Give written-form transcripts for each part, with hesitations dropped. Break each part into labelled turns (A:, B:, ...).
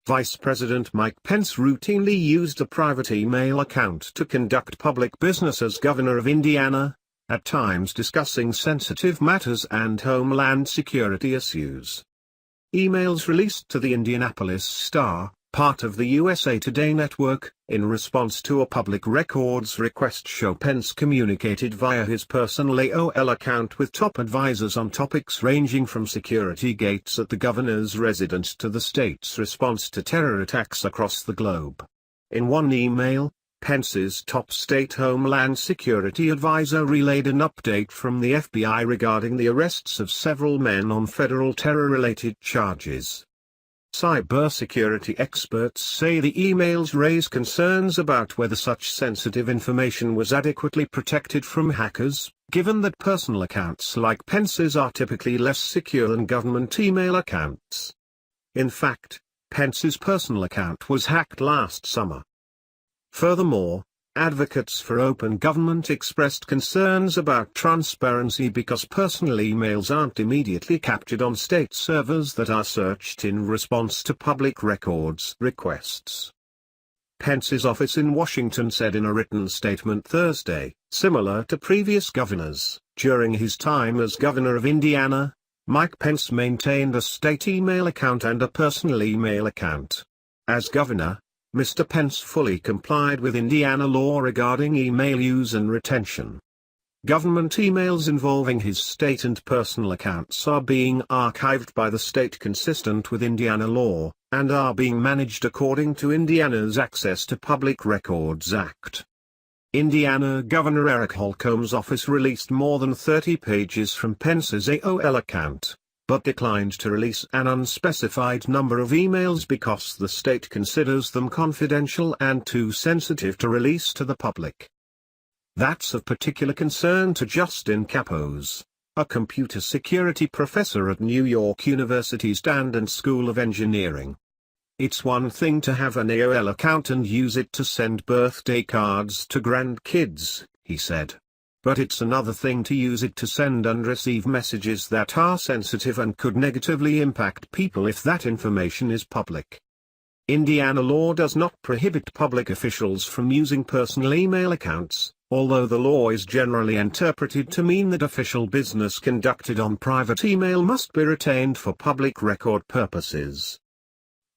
A: Vice President Mike Pence routinely used a private email account to conduct public business as governor of Indiana, at times discussing sensitive matters and homeland security issues. Emails released to the Indianapolis Star, part of the USA Today network, in response to a public records request show Pence communicated via his personal AOL account with top advisors on topics ranging from security gates at the governor's residence to the state's response to terror attacks across the globe. In one email, Pence's top state Homeland Security advisor relayed an update from the FBI regarding the arrests of several men on federal terror-related charges. Cybersecurity experts say the emails raise concerns about whether such sensitive information was adequately protected from hackers, given that personal accounts like Pence's are typically less secure than government email accounts. In fact, Pence's personal account was hacked last summer. Furthermore, advocates for open government expressed concerns about transparency because personal emails aren't immediately captured on state servers that are searched in response to public records requests. Pence's office in Washington said in a written statement Thursday, similar to previous governors, during his time as governor of Indiana, Mike Pence maintained a state email account and a personal email account. As governor, Mr. Pence fully complied with Indiana law regarding email use and retention. Government emails involving his state and personal accounts are being archived by the state consistent with Indiana law, and are being managed according to Indiana's Access to Public Records Act. Indiana Governor Eric Holcomb's office released more than 30 pages from Pence's AOL account, but declined to release an unspecified number of emails because the state considers them confidential and too sensitive to release to the public. That's of particular concern to Justin Capos, a computer security professor at New York University's Standen School of Engineering. It's one thing to have an AOL account and use it to send birthday cards to grandkids, he said. But it's another thing to use it to send and receive messages that are sensitive and could negatively impact people if that information is public. Indiana law does not prohibit public officials from using personal email accounts, although the law is generally interpreted to mean that official business conducted on private email must be retained for public record purposes.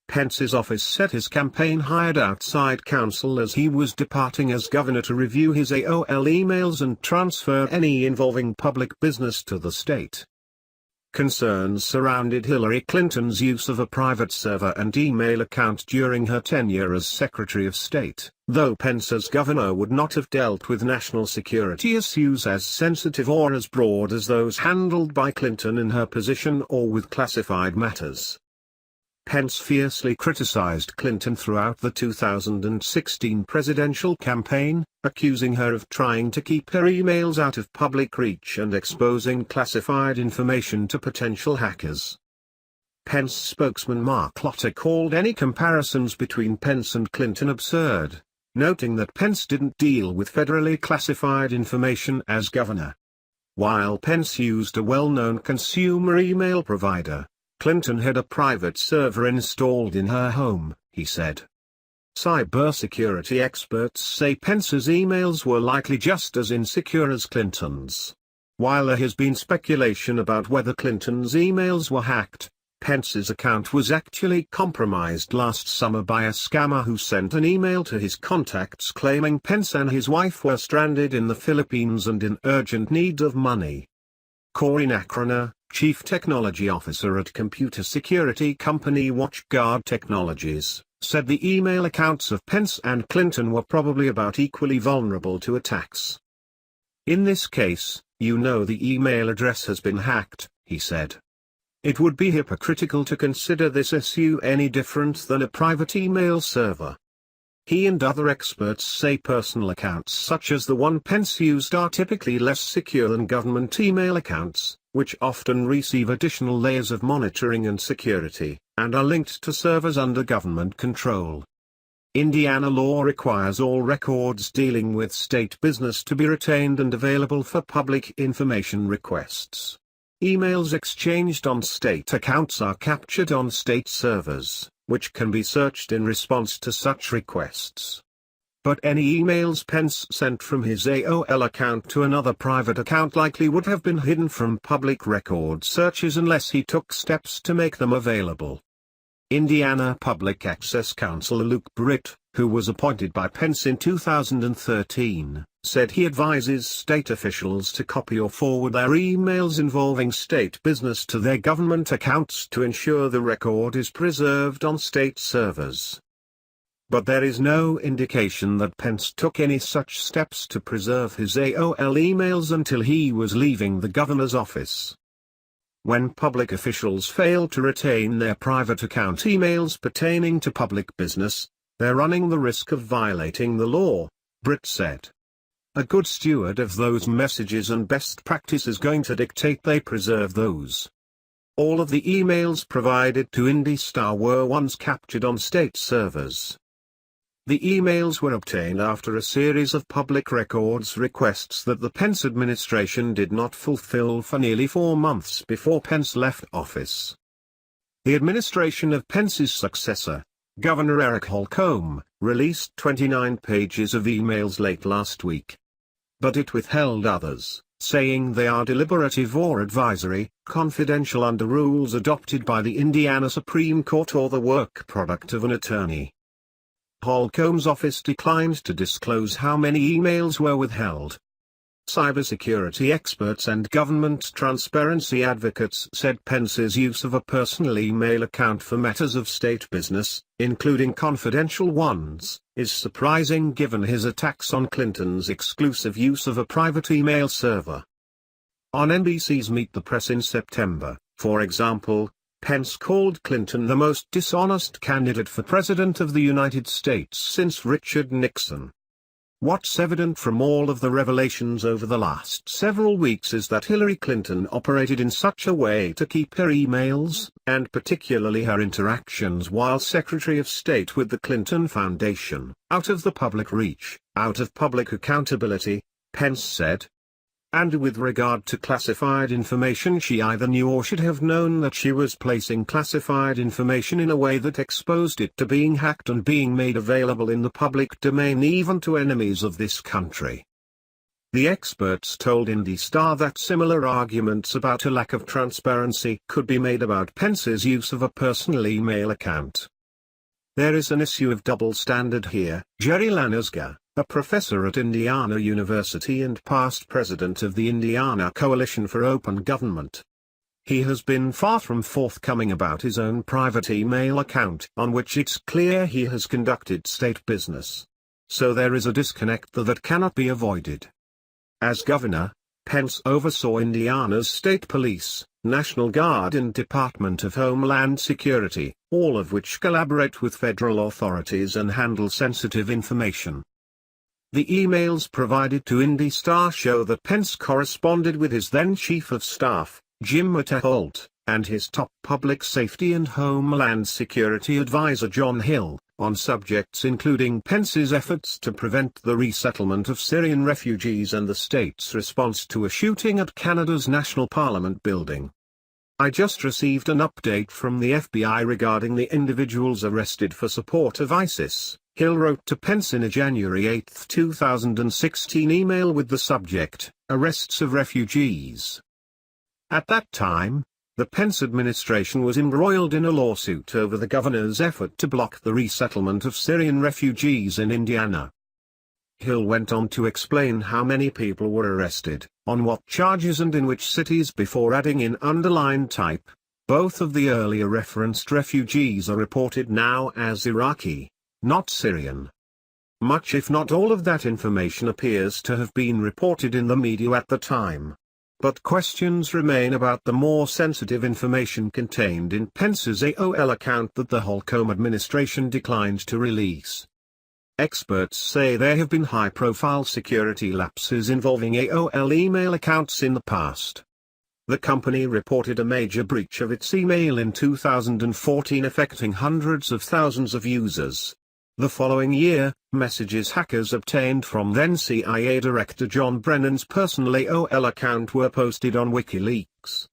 A: Pence's office said his campaign hired outside counsel as he was departing as governor to review his AOL emails and transfer any involving public business to the state. Concerns surrounded Hillary Clinton's use of a private server and email account during her tenure as Secretary of State, though Pence as governor would not have dealt with national security issues as sensitive or as broad as those handled by Clinton in her position or with classified matters. Pence fiercely criticized Clinton throughout the 2016 presidential campaign, accusing her of trying to keep her emails out of public reach and exposing classified information to potential hackers. Pence spokesman Mark Lotter called any comparisons between Pence and Clinton absurd, noting that Pence didn't deal with federally classified information as governor. While Pence used a well-known consumer email provider, Clinton had a private server installed in her home, he said. Cybersecurity experts say Pence's emails were likely just as insecure as Clinton's. While there has been speculation about whether Clinton's emails were hacked, Pence's account was actually compromised last summer by a scammer who sent an email to his contacts claiming Pence and his wife were stranded in the Philippines and in urgent need of money. Corey Nakrona, Chief Technology Officer at computer security company WatchGuard Technologies, said the email accounts of Pence and Clinton were probably about equally vulnerable to attacks. In this case, you know the email address has been hacked, he said. It would be hypocritical to consider this issue any different than a private email server. He and other experts say personal accounts such as the one Pence used are typically less secure than government email accounts, which often receive additional layers of monitoring and security, and are linked to servers under government control. Indiana law requires all records dealing with state business to be retained and available for public information requests. Emails exchanged on state accounts are captured on state servers, which can be searched in response to such requests. But any emails Pence sent from his AOL account to another private account likely would have been hidden from public record searches unless he took steps to make them available. Indiana Public Access Counselor Luke Britt, who was appointed by Pence in 2013, said he advises state officials to copy or forward their emails involving state business to their government accounts to ensure the record is preserved on state servers. But there is no indication that Pence took any such steps to preserve his AOL emails until he was leaving the governor's office. When public officials fail to retain their private account emails pertaining to public business, they're running the risk of violating the law, Britt said. A good steward of those messages and best practice is going to dictate they preserve those. All of the emails provided to IndyStar were ones captured on state servers. The emails were obtained after a series of public records requests that the Pence administration did not fulfill for nearly 4 months before Pence left office. The administration of Pence's successor, Governor Eric Holcomb, released 29 pages of emails late last week. But it withheld others, saying they are deliberative or advisory, confidential under rules adopted by the Indiana Supreme Court or the work product of an attorney. Holcomb's office declined to disclose how many emails were withheld. Cybersecurity experts and government transparency advocates said Pence's use of a personal email account for matters of state business, including confidential ones, is surprising given his attacks on Clinton's exclusive use of a private email server. On NBC's Meet the Press in September, for example, Pence called Clinton the most dishonest candidate for President of the United States since Richard Nixon. What's evident from all of the revelations over the last several weeks is that Hillary Clinton operated in such a way to keep her emails, and particularly her interactions while Secretary of State with the Clinton Foundation, out of the public reach, out of public accountability, Pence said. And with regard to classified information, she either knew or should have known that she was placing classified information in a way that exposed it to being hacked and being made available in the public domain even to enemies of this country. The experts told IndyStar that similar arguments about a lack of transparency could be made about Pence's use of a personal email account. There is an issue of double standard here, Jerry Lanesga, a professor at Indiana University and past president of the Indiana Coalition for Open Government. He has been far from forthcoming about his own private email account on which it's clear he has conducted state business. So there is a disconnect that cannot be avoided. As governor, Pence oversaw Indiana's state police, National Guard and Department of Homeland Security, all of which collaborate with federal authorities and handle sensitive information. The emails provided to IndyStar show that Pence corresponded with his then Chief of Staff, Jim Matterholt, and his top public safety and homeland security advisor John Hill, on subjects including Pence's efforts to prevent the resettlement of Syrian refugees and the state's response to a shooting at Canada's National Parliament building. I just received an update from the FBI regarding the individuals arrested for support of ISIS, Hill wrote to Pence in a January 8, 2016 email with the subject, Arrests of Refugees. At that time, the Pence administration was embroiled in a lawsuit over the governor's effort to block the resettlement of Syrian refugees in Indiana. Hill went on to explain how many people were arrested, on what charges and in which cities before adding in underlined type, both of the earlier referenced refugees are reported now as Iraqi, not Syrian. Much if not all of that information appears to have been reported in the media at the time. But questions remain about the more sensitive information contained in Pence's AOL account that the Holcomb administration declined to release. Experts say there have been high-profile security lapses involving AOL email accounts in the past. The company reported a major breach of its email in 2014 affecting hundreds of thousands of users. The following year, messages hackers obtained from then CIA Director John Brennan's personal AOL account were posted on WikiLeaks.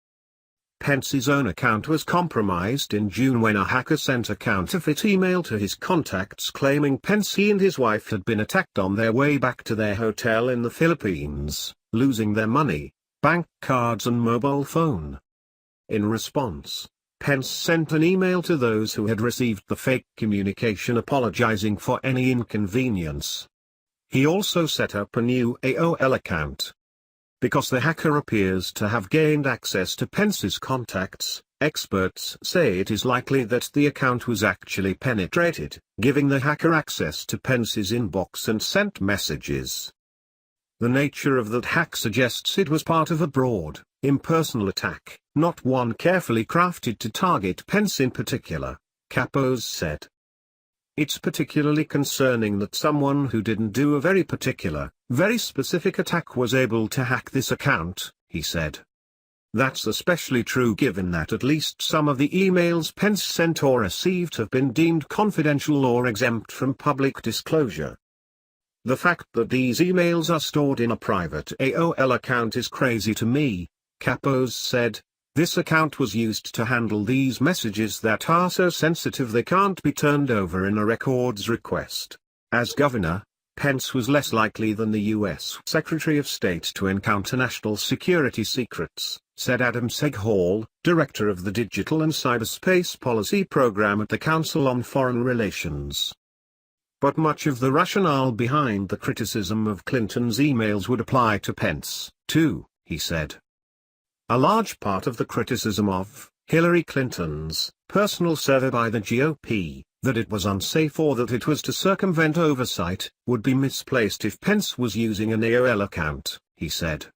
A: Pence's own account was compromised in June when a hacker sent a counterfeit email to his contacts claiming Pence and his wife had been attacked on their way back to their hotel in the Philippines, losing their money, bank cards and mobile phone. In response, Pence sent an email to those who had received the fake communication apologizing for any inconvenience. He also set up a new AOL account. Because the hacker appears to have gained access to Pence's contacts, experts say it is likely that the account was actually penetrated, giving the hacker access to Pence's inbox and sent messages. The nature of that hack suggests it was part of a broad, impersonal attack, not one carefully crafted to target Pence in particular, Capos said. It's particularly concerning that someone who didn't do a very particular, very specific attack was able to hack this account, he said. That's especially true given that at least some of the emails Pence sent or received have been deemed confidential or exempt from public disclosure. The fact that these emails are stored in a private AOL account is crazy to me, Capos said. This account was used to handle these messages that are so sensitive they can't be turned over in a records request. As governor, Pence was less likely than the U.S. Secretary of State to encounter national security secrets, said Adam Seghall, director of the Digital and Cyberspace Policy Program at the Council on Foreign Relations. But much of the rationale behind the criticism of Clinton's emails would apply to Pence, too, he said. A large part of the criticism of Hillary Clinton's personal survey by the GOP, that it was unsafe or that it was to circumvent oversight, would be misplaced if Pence was using an AOL account, he said.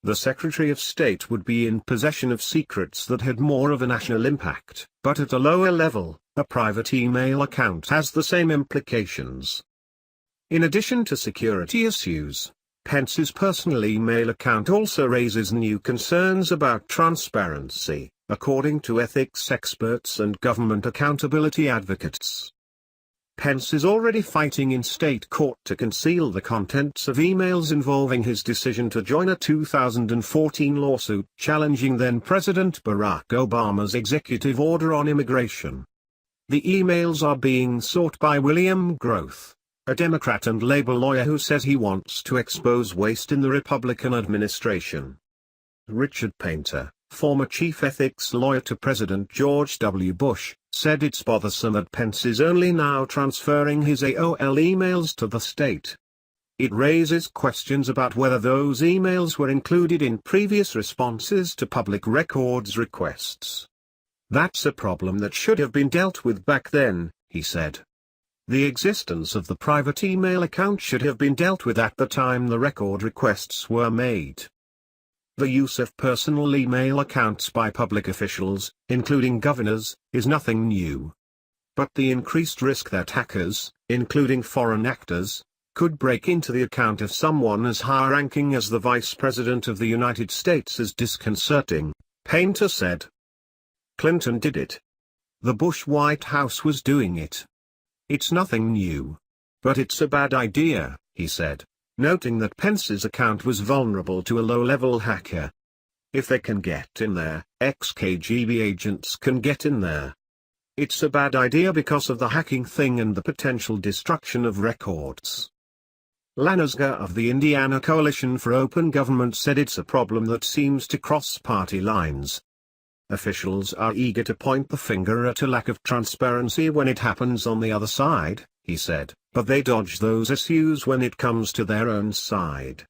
A: The Secretary of State would be in possession of secrets that had more of a national impact, but at a lower level, a private email account has the same implications. In addition to security issues, Pence's personal email account also raises new concerns about transparency, according to ethics experts and government accountability advocates. Pence is already fighting in state court to conceal the contents of emails involving his decision to join a 2014 lawsuit challenging then-President Barack Obama's executive order on immigration. The emails are being sought by William Groth, a Democrat and labor lawyer who says he wants to expose waste in the Republican administration. Richard Painter, former chief ethics lawyer to President George W. Bush, said it's bothersome that Pence is only now transferring his AOL emails to the state. It raises questions about whether those emails were included in previous responses to public records requests. That's a problem that should have been dealt with back then, he said. The existence of the private email account should have been dealt with at the time the record requests were made. The use of personal email accounts by public officials, including governors, is nothing new. But the increased risk that hackers, including foreign actors, could break into the account of someone as high-ranking as the Vice President of the United States is disconcerting, Painter said. Clinton did it. The Bush White House was doing it. It's nothing new. But it's a bad idea, he said, noting that Pence's account was vulnerable to a low-level hacker. If they can get in there, ex-KGB agents can get in there. It's a bad idea because of the hacking thing and the potential destruction of records. Lanasga of the Indiana Coalition for Open Government said it's a problem that seems to cross party lines. Officials are eager to point the finger at a lack of transparency when it happens on the other side, he said, but they dodge those issues when it comes to their own side.